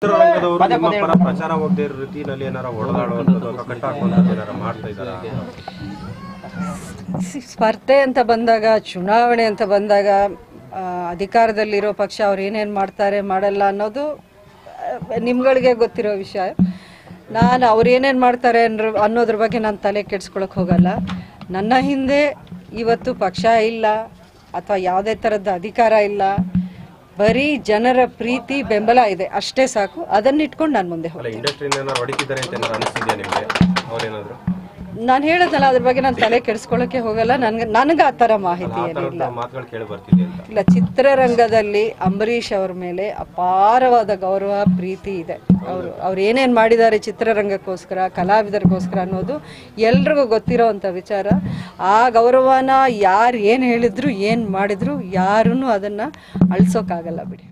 ಚಿತ್ರರಂಗದವರು ನಿಮ್ಮ ಪರ ಪ್ರಚಾರ ಹೋಗದೇ ಇರೋ ರೀತಿಯಲ್ಲಿ ಏನಾರ ಹೊಡೆದಾಡುವಂಥದ್ದು ಅಥವಾ ಕಟ್ಟಾಕುವಂಥದ್ದು ಏನಾರ ಮಾಡ್ತಾ ಇದ್ದಾರಾ? ಸ್ಪರ್ಧೆ ಅಂತ ಬಂದಾಗ, ಚುನಾವಣೆ ಅಂತ ಬಂದಾಗ ಅಧಿಕಾರದಲ್ಲಿರೋ ಪಕ್ಷ ಅವ್ರು ಏನೇನು ಮಾಡ್ತಾರೆ ಮಾಡಲ್ಲ ಅನ್ನೋದು ನಿಮ್ಗಳಿಗೆ ಗೊತ್ತಿರೋ ವಿಷಯ. ನಾನು ಅವ್ರು ಏನೇನು ಮಾಡ್ತಾರೆ ಅನ್ನೋದ್ರ ಬಗ್ಗೆ ನಾನು ತಲೆ ಕೆಡಿಸ್ಕೊಳಕ್ಕೆ ಹೋಗಲ್ಲ. ನನ್ನ ಹಿಂದೆ ಇವತ್ತು ಪಕ್ಷ ಇಲ್ಲ ಅಥವಾ ಯಾವುದೇ ಥರದ ಅಧಿಕಾರ ಇಲ್ಲ, ಬರೀ ಜನರ ಪ್ರೀತಿ ಬೆಂಬಲ ಇದೆ, ಅಷ್ಟೇ ಸಾಕು. ಅದನ್ನಿಟ್ಕೊಂಡು ನಾನು ಮುಂದೆ ಹೋಗ್ತೀನಿ. ನಾನು ಹೇಳೋದಲ್ಲ, ಅದ್ರ ಬಗ್ಗೆ ನಾನು ತಲೆ ಕೆಡಿಸ್ಕೊಳ್ಳೋಕೆ ಹೋಗಲ್ಲ. ನನಗೆ ಆ ಥರ ಮಾಹಿತಿ ಏನಿಲ್ಲ. ಇಲ್ಲ, ಚಿತ್ರರಂಗದಲ್ಲಿ ಅಂಬರೀಷ್ ಅವ್ರ ಮೇಲೆ ಅಪಾರವಾದ ಗೌರವ ಪ್ರೀತಿ ಇದೆ. ಅವ್ರು ಏನೇನು ಮಾಡಿದ್ದಾರೆ ಚಿತ್ರರಂಗಕ್ಕೋಸ್ಕರ, ಕಲಾವಿದರಿಗೋಸ್ಕರ ಅನ್ನೋದು ಎಲ್ರಿಗೂ ಗೊತ್ತಿರೋವಂಥ ವಿಚಾರ. ಆ ಗೌರವನ ಯಾರು ಏನು ಹೇಳಿದ್ರು, ಏನು ಮಾಡಿದ್ರು ಯಾರೂ ಅದನ್ನು ಅಳಿಸೋಕ್ಕಾಗಲ್ಲ ಬಿಡಿ.